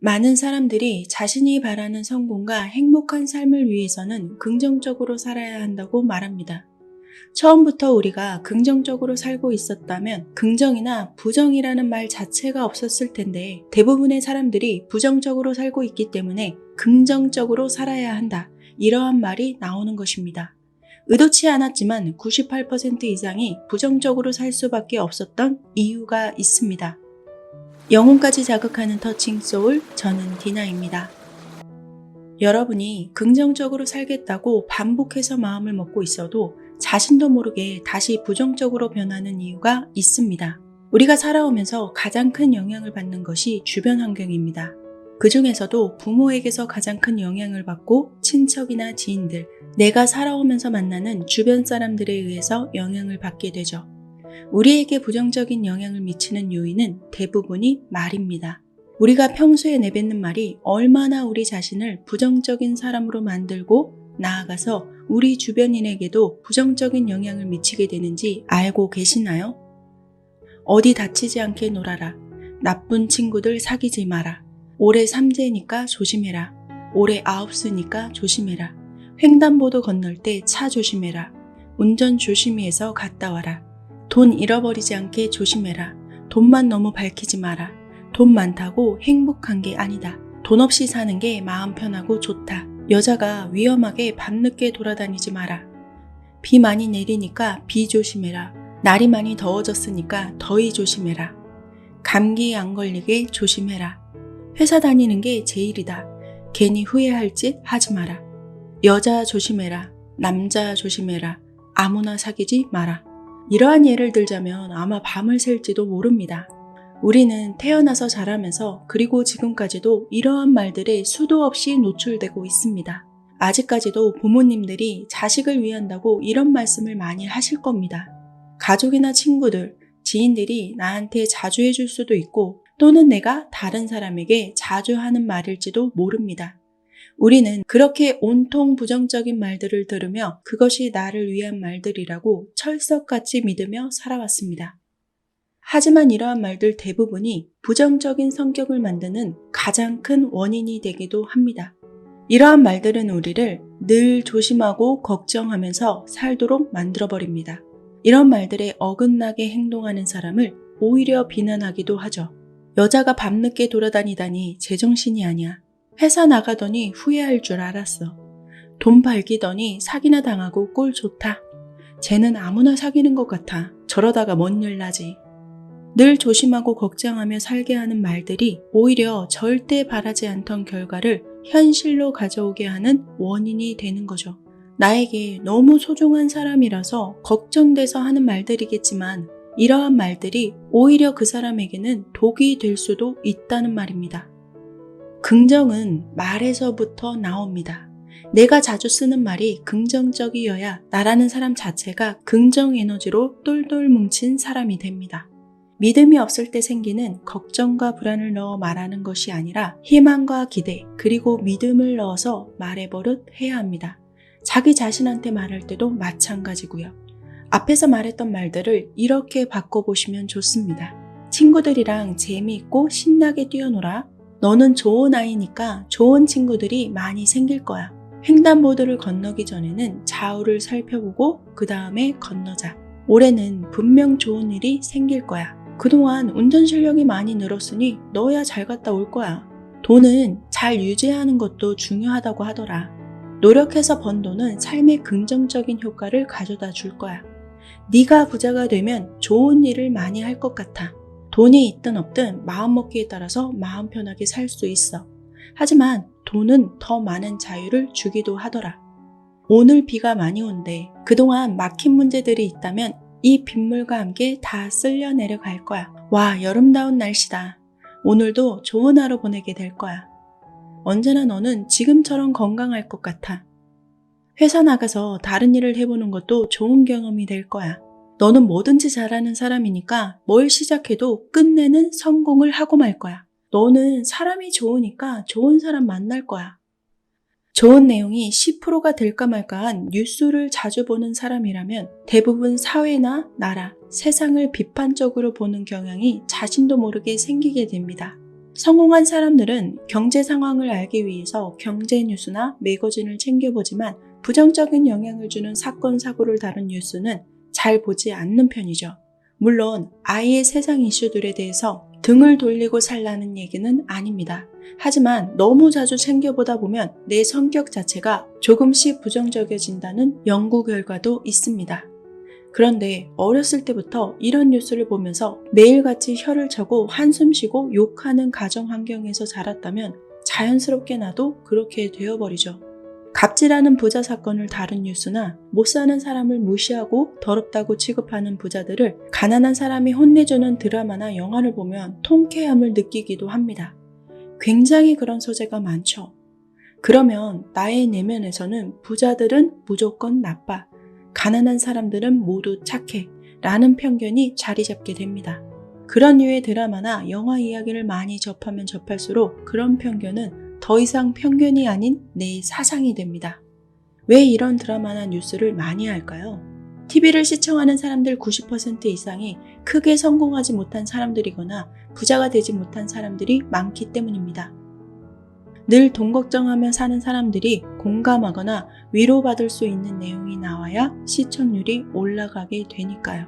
많은 사람들이 자신이 바라는 성공과 행복한 삶을 위해서는 긍정적으로 살아야 한다고 말합니다. 처음부터 우리가 긍정적으로 살고 있었다면 긍정이나 부정이라는 말 자체가 없었을 텐데 대부분의 사람들이 부정적으로 살고 있기 때문에 긍정적으로 살아야 한다. 이러한 말이 나오는 것입니다. 의도치 않았지만 98% 이상이 부정적으로 살 수밖에 없었던 이유가 있습니다. 영혼까지 자극하는 터칭 소울, 저는 디나입니다. 여러분이 긍정적으로 살겠다고 반복해서 마음을 먹고 있어도 자신도 모르게 다시 부정적으로 변하는 이유가 있습니다. 우리가 살아오면서 가장 큰 영향을 받는 것이 주변 환경입니다. 그 중에서도 부모에게서 가장 큰 영향을 받고 친척이나 지인들, 내가 살아오면서 만나는 주변 사람들에 의해서 영향을 받게 되죠. 우리에게 부정적인 영향을 미치는 요인은 대부분이 말입니다. 우리가 평소에 내뱉는 말이 얼마나 우리 자신을 부정적인 사람으로 만들고 나아가서 우리 주변인에게도 부정적인 영향을 미치게 되는지 알고 계시나요? 어디 다치지 않게 놀아라. 나쁜 친구들 사귀지 마라. 올해 삼재니까 조심해라. 올해 아홉수니까 조심해라. 횡단보도 건널 때 차 조심해라. 운전 조심히 해서 갔다 와라. 돈 잃어버리지 않게 조심해라. 돈만 너무 밝히지 마라. 돈 많다고 행복한 게 아니다. 돈 없이 사는 게 마음 편하고 좋다. 여자가 위험하게 밤늦게 돌아다니지 마라. 비 많이 내리니까 비 조심해라. 날이 많이 더워졌으니까 더위 조심해라. 감기 안 걸리게 조심해라. 회사 다니는 게 제일이다. 괜히 후회할 짓 하지 마라. 여자 조심해라. 남자 조심해라. 아무나 사귀지 마라. 이러한 예를 들자면 아마 밤을 샐지도 모릅니다. 우리는 태어나서 자라면서 그리고 지금까지도 이러한 말들에 수도 없이 노출되고 있습니다. 아직까지도 부모님들이 자식을 위한다고 이런 말씀을 많이 하실 겁니다. 가족이나 친구들, 지인들이 나한테 자주 해줄 수도 있고 또는 내가 다른 사람에게 자주 하는 말일지도 모릅니다. 우리는 그렇게 온통 부정적인 말들을 들으며 그것이 나를 위한 말들이라고 철석같이 믿으며 살아왔습니다. 하지만 이러한 말들 대부분이 부정적인 성격을 만드는 가장 큰 원인이 되기도 합니다. 이러한 말들은 우리를 늘 조심하고 걱정하면서 살도록 만들어버립니다. 이런 말들에 어긋나게 행동하는 사람을 오히려 비난하기도 하죠. 여자가 밤늦게 돌아다니다니 제정신이 아니야. 회사 나가더니 후회할 줄 알았어. 돈 밝히더니 사기나 당하고 꼴 좋다. 쟤는 아무나 사귀는 것 같아. 저러다가 뭔 일 나지. 늘 조심하고 걱정하며 살게 하는 말들이 오히려 절대 바라지 않던 결과를 현실로 가져오게 하는 원인이 되는 거죠. 나에게 너무 소중한 사람이라서 걱정돼서 하는 말들이겠지만 이러한 말들이 오히려 그 사람에게는 독이 될 수도 있다는 말입니다. 긍정은 말에서부터 나옵니다. 내가 자주 쓰는 말이 긍정적이어야 나라는 사람 자체가 긍정 에너지로 똘똘 뭉친 사람이 됩니다. 믿음이 없을 때 생기는 걱정과 불안을 넣어 말하는 것이 아니라 희망과 기대 그리고 믿음을 넣어서 말해버릇 해야 합니다. 자기 자신한테 말할 때도 마찬가지고요. 앞에서 말했던 말들을 이렇게 바꿔보시면 좋습니다. 친구들이랑 재미있고 신나게 뛰어놀아. 너는 좋은 아이니까 좋은 친구들이 많이 생길 거야. 횡단보도를 건너기 전에는 좌우를 살펴보고 그 다음에 건너자. 올해는 분명 좋은 일이 생길 거야. 그동안 운전 실력이 많이 늘었으니 너야 잘 갔다 올 거야. 돈은 잘 유지하는 것도 중요하다고 하더라. 노력해서 번 돈은 삶에 긍정적인 효과를 가져다 줄 거야. 네가 부자가 되면 좋은 일을 많이 할 것 같아. 돈이 있든 없든 마음먹기에 따라서 마음 편하게 살 수 있어. 하지만 돈은 더 많은 자유를 주기도 하더라. 오늘 비가 많이 온대. 그동안 막힌 문제들이 있다면 이 빗물과 함께 다 쓸려 내려갈 거야. 와, 여름다운 날씨다. 오늘도 좋은 하루 보내게 될 거야. 언제나 너는 지금처럼 건강할 것 같아. 회사 나가서 다른 일을 해보는 것도 좋은 경험이 될 거야. 너는 뭐든지 잘하는 사람이니까 뭘 시작해도 끝내는 성공을 하고 말 거야. 너는 사람이 좋으니까 좋은 사람 만날 거야. 좋은 내용이 10%가 될까 말까한 뉴스를 자주 보는 사람이라면 대부분 사회나 나라, 세상을 비판적으로 보는 경향이 자신도 모르게 생기게 됩니다. 성공한 사람들은 경제 상황을 알기 위해서 경제 뉴스나 매거진을 챙겨보지만 부정적인 영향을 주는 사건, 사고를 다룬 뉴스는 잘 보지 않는 편이죠. 물론 아예 세상 이슈들에 대해서 등을 돌리고 살라는 얘기는 아닙니다. 하지만 너무 자주 챙겨보다 보면 내 성격 자체가 조금씩 부정적이어진다는 연구 결과도 있습니다. 그런데 어렸을 때부터 이런 뉴스를 보면서 매일같이 혀를 차고 한숨 쉬고 욕하는 가정 환경에서 자랐다면 자연스럽게 나도 그렇게 되어버리죠. 갑질하는 부자 사건을 다룬 뉴스나 못 사는 사람을 무시하고 더럽다고 취급하는 부자들을 가난한 사람이 혼내주는 드라마나 영화를 보면 통쾌함을 느끼기도 합니다. 굉장히 그런 소재가 많죠. 그러면 나의 내면에서는 부자들은 무조건 나빠, 가난한 사람들은 모두 착해 라는 편견이 자리 잡게 됩니다. 그런 류의 드라마나 영화 이야기를 많이 접하면 접할수록 그런 편견은 더 이상 편견이 아닌 내 사상이 됩니다. 왜 이런 드라마나 뉴스를 많이 할까요? TV를 시청하는 사람들 90% 이상이 크게 성공하지 못한 사람들이거나 부자가 되지 못한 사람들이 많기 때문입니다. 늘 돈 걱정하며 사는 사람들이 공감하거나 위로받을 수 있는 내용이 나와야 시청률이 올라가게 되니까요.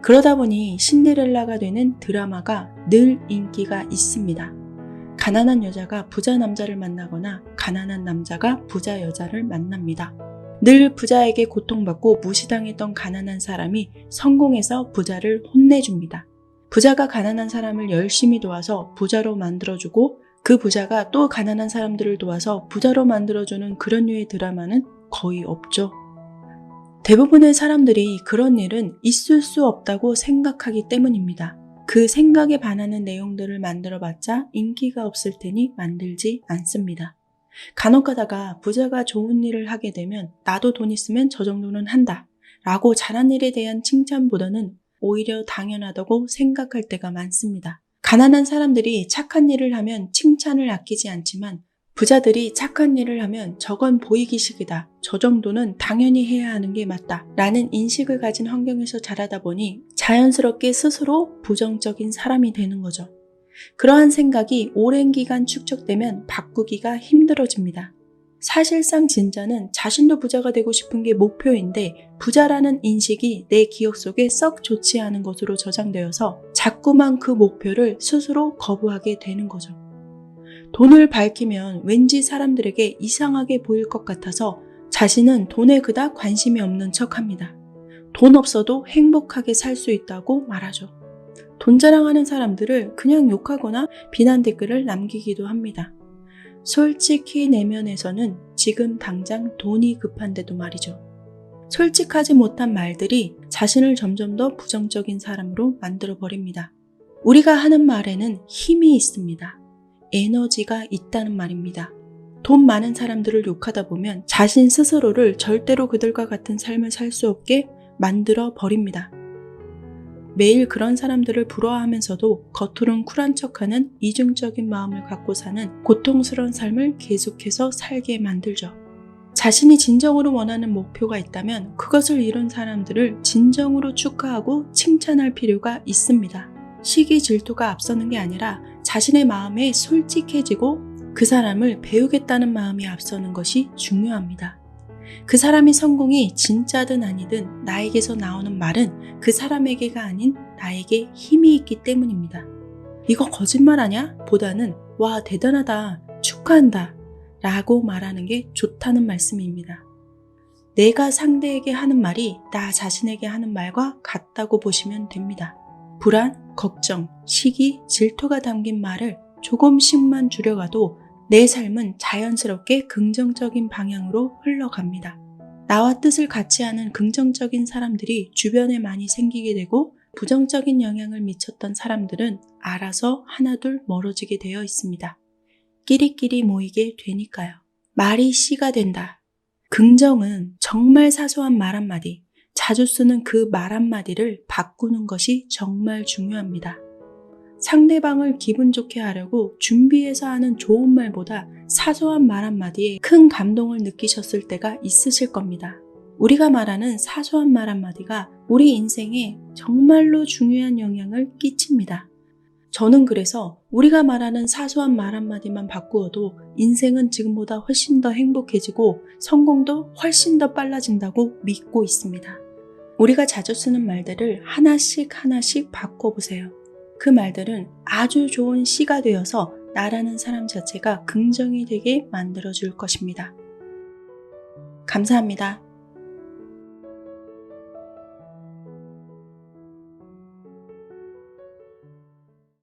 그러다 보니 신데렐라가 되는 드라마가 늘 인기가 있습니다. 가난한 여자가 부자 남자를 만나거나 가난한 남자가 부자 여자를 만납니다. 늘 부자에게 고통받고 무시당했던 가난한 사람이 성공해서 부자를 혼내줍니다. 부자가 가난한 사람을 열심히 도와서 부자로 만들어주고 그 부자가 또 가난한 사람들을 도와서 부자로 만들어주는 그런 류의 드라마는 거의 없죠. 대부분의 사람들이 그런 일은 있을 수 없다고 생각하기 때문입니다. 그 생각에 반하는 내용들을 만들어봤자 인기가 없을 테니 만들지 않습니다. 간혹 가다가 부자가 좋은 일을 하게 되면 나도 돈 있으면 저 정도는 한다 라고 잘한 일에 대한 칭찬보다는 오히려 당연하다고 생각할 때가 많습니다. 가난한 사람들이 착한 일을 하면 칭찬을 아끼지 않지만 부자들이 착한 일을 하면 저건 보이기식이다, 저 정도는 당연히 해야 하는 게 맞다 라는 인식을 가진 환경에서 자라다 보니 자연스럽게 스스로 부정적인 사람이 되는 거죠. 그러한 생각이 오랜 기간 축적되면 바꾸기가 힘들어집니다. 사실상 진짜는 자신도 부자가 되고 싶은 게 목표인데 부자라는 인식이 내 기억 속에 썩 좋지 않은 것으로 저장되어서 자꾸만 그 목표를 스스로 거부하게 되는 거죠. 돈을 밝히면 왠지 사람들에게 이상하게 보일 것 같아서 자신은 돈에 그닥 관심이 없는 척합니다. 돈 없어도 행복하게 살 수 있다고 말하죠. 돈 자랑하는 사람들을 그냥 욕하거나 비난 댓글을 남기기도 합니다. 솔직히 내면에서는 지금 당장 돈이 급한데도 말이죠. 솔직하지 못한 말들이 자신을 점점 더 부정적인 사람으로 만들어버립니다. 우리가 하는 말에는 힘이 있습니다. 에너지가 있다는 말입니다. 돈 많은 사람들을 욕하다 보면 자신 스스로를 절대로 그들과 같은 삶을 살 수 없게 만들어 버립니다. 매일 그런 사람들을 부러워하면서도 겉으론 쿨한 척하는 이중적인 마음을 갖고 사는 고통스러운 삶을 계속해서 살게 만들죠. 자신이 진정으로 원하는 목표가 있다면 그것을 이룬 사람들을 진정으로 축하하고 칭찬할 필요가 있습니다. 시기 질투가 앞서는 게 아니라 자신의 마음에 솔직해지고 그 사람을 배우겠다는 마음이 앞서는 것이 중요합니다. 그 사람의 성공이 진짜든 아니든 나에게서 나오는 말은 그 사람에게가 아닌 나에게 힘이 있기 때문입니다. 이거 거짓말 아냐? 보다는 와 대단하다, 축하한다 라고 말하는 게 좋다는 말씀입니다. 내가 상대에게 하는 말이 나 자신에게 하는 말과 같다고 보시면 됩니다. 불안, 걱정, 시기, 질투가 담긴 말을 조금씩만 줄여가도 내 삶은 자연스럽게 긍정적인 방향으로 흘러갑니다. 나와 뜻을 같이 하는 긍정적인 사람들이 주변에 많이 생기게 되고 부정적인 영향을 미쳤던 사람들은 알아서 하나둘 멀어지게 되어 있습니다. 끼리끼리 모이게 되니까요. 말이 씨가 된다. 긍정은 정말 사소한 말 한마디, 자주 쓰는 그 말 한마디를 바꾸는 것이 정말 중요합니다. 상대방을 기분 좋게 하려고 준비해서 하는 좋은 말보다 사소한 말 한마디에 큰 감동을 느끼셨을 때가 있으실 겁니다. 우리가 말하는 사소한 말 한마디가 우리 인생에 정말로 중요한 영향을 끼칩니다. 저는 그래서 우리가 말하는 사소한 말 한마디만 바꾸어도 인생은 지금보다 훨씬 더 행복해지고 성공도 훨씬 더 빨라진다고 믿고 있습니다. 우리가 자주 쓰는 말들을 하나씩 바꿔보세요. 그 말들은 아주 좋은 씨가 되어서 나라는 사람 자체가 긍정이 되게 만들어줄 것입니다. 감사합니다.